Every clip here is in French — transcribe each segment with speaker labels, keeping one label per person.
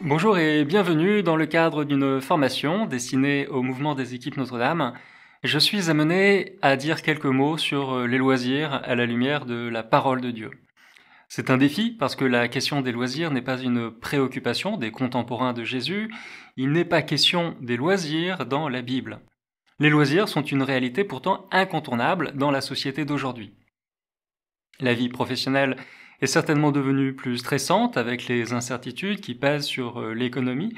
Speaker 1: Bonjour et bienvenue dans le cadre d'une formation destinée au mouvement des équipes Notre-Dame. Je suis amené à dire quelques mots sur les loisirs à la lumière de la parole de Dieu. C'est un défi parce que la question des loisirs n'est pas une préoccupation des contemporains de Jésus. Il n'est pas question des loisirs dans la Bible. Les loisirs sont une réalité pourtant incontournable dans la société d'aujourd'hui. La vie professionnelle est certainement devenue plus stressante avec les incertitudes qui pèsent sur l'économie,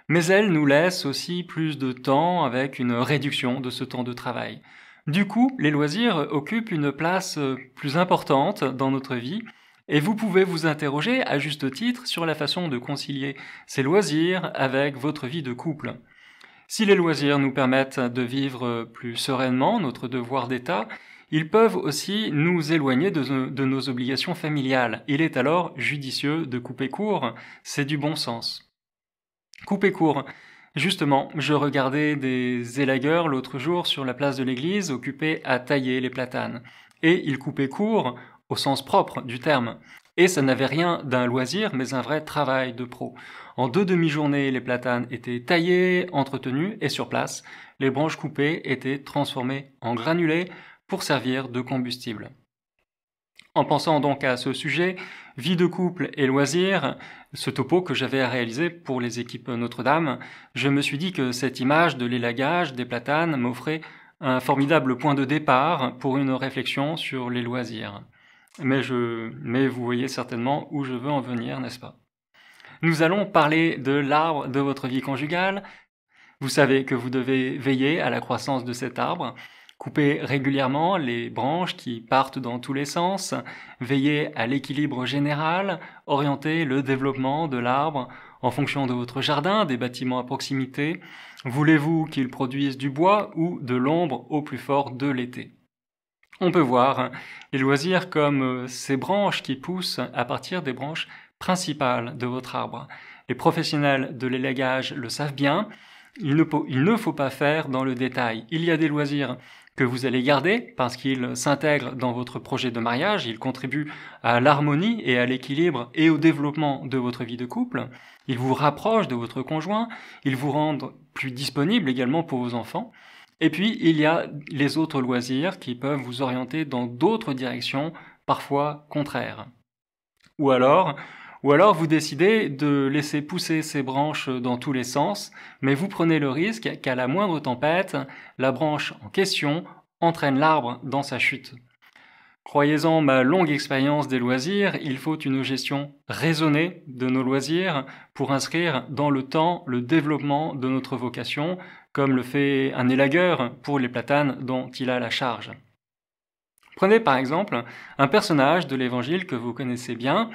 Speaker 1: mais elle nous laisse aussi plus de temps avec une réduction de ce temps de travail. Du coup, les loisirs occupent une place plus importante dans notre vie, et vous pouvez vous interroger à juste titre sur la façon de concilier ces loisirs avec votre vie de couple. Si les loisirs nous permettent de vivre plus sereinement notre devoir d'État, ils peuvent aussi nous éloigner de nos obligations familiales. Il est alors judicieux de couper court, c'est du bon sens. Couper court. Justement, je regardais des élagueurs l'autre jour sur la place de l'église occupés à tailler les platanes. Et ils coupaient court au sens propre du terme. Et ça n'avait rien d'un loisir, mais un vrai travail de pro. En 2 demi-journées, les platanes étaient taillées, entretenues, et sur place, les branches coupées étaient transformées en granulés pour servir de combustible. En pensant donc à ce sujet, vie de couple et loisirs, ce topo que j'avais à réaliser pour les équipes Notre-Dame, je me suis dit que cette image de l'élagage des platanes m'offrait un formidable point de départ pour une réflexion sur les loisirs. Mais vous voyez certainement où je veux en venir, n'est-ce pas? Nous allons parler de l'arbre de votre vie conjugale. Vous savez que vous devez veiller à la croissance de cet arbre, couper régulièrement les branches qui partent dans tous les sens, veiller à l'équilibre général, orienter le développement de l'arbre en fonction de votre jardin, des bâtiments à proximité. Voulez-vous qu'il produise du bois ou de l'ombre au plus fort de l'été? On peut voir les loisirs comme ces branches qui poussent à partir des branches principales de votre arbre. Les professionnels de l'élagage le savent bien, il ne faut pas faire dans le détail. Il y a des loisirs que vous allez garder parce qu'ils s'intègrent dans votre projet de mariage, ils contribuent à l'harmonie et à l'équilibre et au développement de votre vie de couple, ils vous rapprochent de votre conjoint, ils vous rendent plus disponible également pour vos enfants. Et puis, il y a les autres loisirs qui peuvent vous orienter dans d'autres directions, parfois contraires. Ou alors vous décidez de laisser pousser ces branches dans tous les sens, mais vous prenez le risque qu'à la moindre tempête, la branche en question entraîne l'arbre dans sa chute. Croyez-en ma longue expérience des loisirs, il faut une gestion raisonnée de nos loisirs pour inscrire dans le temps le développement de notre vocation, comme le fait un élagueur pour les platanes dont il a la charge. Prenez par exemple un personnage de l'Évangile que vous connaissez bien.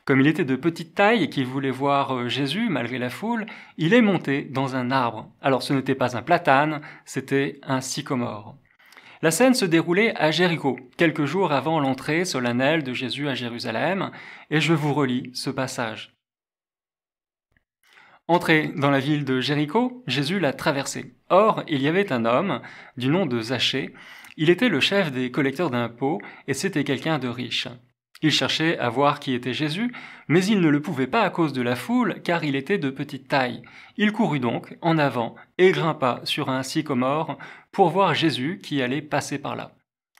Speaker 1: Comme il était de petite taille et qu'il voulait voir Jésus malgré la foule, il est monté dans un arbre. Alors ce n'était pas un platane, c'était un sycomore. La scène se déroulait à Jéricho, quelques jours avant l'entrée solennelle de Jésus à Jérusalem, et je vous relis ce passage. Entré dans la ville de Jéricho, Jésus l'a traversée. Or, il y avait un homme, du nom de Zachée. Il était le chef des collecteurs d'impôts, et c'était quelqu'un de riche. Il cherchait à voir qui était Jésus, mais il ne le pouvait pas à cause de la foule, car il était de petite taille. Il courut donc en avant et grimpa sur un sycomore pour voir Jésus qui allait passer par là.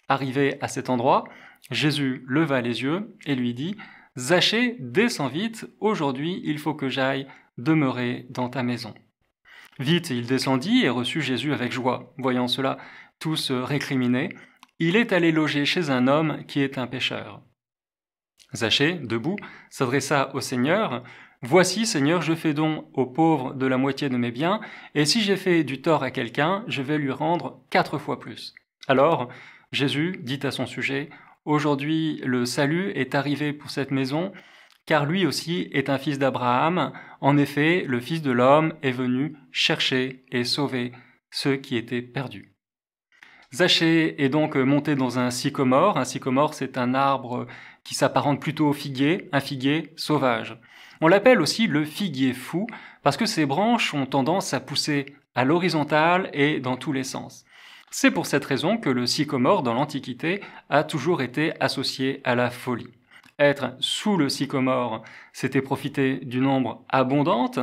Speaker 1: Arrivé à cet endroit, Jésus leva les yeux et lui dit « Zachée, descends vite, aujourd'hui il faut que j'aille demeurer dans ta maison. » Vite il descendit et reçut Jésus avec joie. Voyant cela, tous récriminaient. Il est allé loger chez un homme qui est un pécheur. Zachée, debout, s'adressa au Seigneur. « Voici, Seigneur, je fais don aux pauvres de la moitié de mes biens, et si j'ai fait du tort à quelqu'un, je vais lui rendre 4 fois plus. » Alors, Jésus dit à son sujet, « Aujourd'hui, le salut est arrivé pour cette maison, car lui aussi est un fils d'Abraham. En effet, le Fils de l'homme est venu chercher et sauver ceux qui étaient perdus. » Zachée est donc monté dans un sycomore. Un sycomore, c'est un arbre qui s'apparente plutôt au figuier, un figuier sauvage. On l'appelle aussi le figuier fou parce que ses branches ont tendance à pousser à l'horizontale et dans tous les sens. C'est pour cette raison que le sycomore dans l'Antiquité a toujours été associé à la folie. Être sous le sycomore, c'était profiter d'une ombre abondante.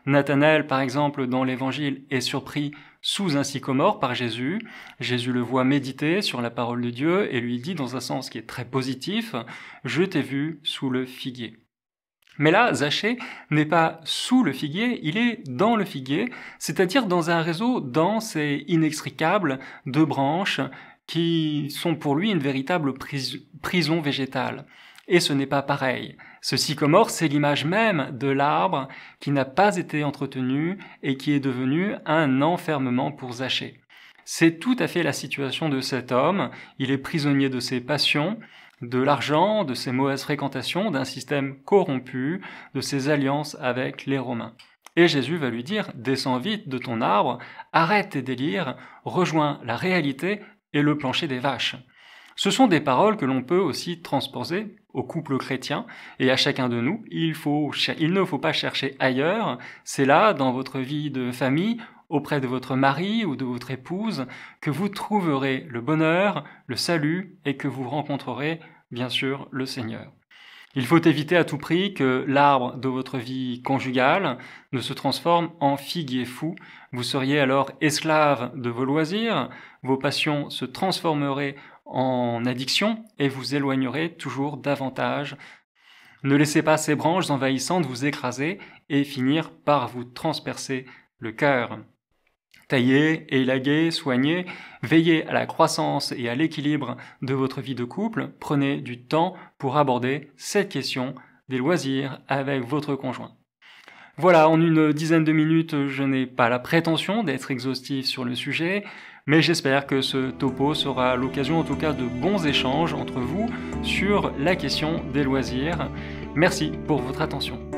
Speaker 1: Nathanaël, par exemple, dans l'Évangile, est surpris sous un sycomore par Jésus. Jésus le voit méditer sur la parole de Dieu et lui dit, dans un sens qui est très positif, « Je t'ai vu sous le figuier ». Mais là, Zachée n'est pas sous le figuier, il est dans le figuier, c'est-à-dire dans un réseau dense et inextricable de branches qui sont pour lui une véritable prison végétale. Et ce n'est pas pareil. Ce sycomore, c'est l'image même de l'arbre qui n'a pas été entretenu et qui est devenu un enfermement pour Zachée. C'est tout à fait la situation de cet homme. Il est prisonnier de ses passions, de l'argent, de ses mauvaises fréquentations, d'un système corrompu, de ses alliances avec les Romains. Et Jésus va lui dire « Descends vite de ton arbre, arrête tes délires, rejoins la réalité et le plancher des vaches ». Ce sont des paroles que l'on peut aussi transposer au couple chrétien et à chacun de nous. Il ne faut pas chercher ailleurs, c'est là, dans votre vie de famille, auprès de votre mari ou de votre épouse, que vous trouverez le bonheur, le salut et que vous rencontrerez, bien sûr, le Seigneur. Il faut éviter à tout prix que l'arbre de votre vie conjugale ne se transforme en figuier fou. Vous seriez alors esclave de vos loisirs, vos passions se transformeraient en addiction et vous éloignerez toujours davantage. Ne laissez pas ces branches envahissantes vous écraser et finir par vous transpercer le cœur. Taillez, élaguez, soignez, veillez à la croissance et à l'équilibre de votre vie de couple. Prenez du temps pour aborder cette question des loisirs avec votre conjoint. Voilà, en une dizaine de minutes, je n'ai pas la prétention d'être exhaustif sur le sujet, mais j'espère que ce topo sera l'occasion en tout cas de bons échanges entre vous sur la question des loisirs. Merci pour votre attention.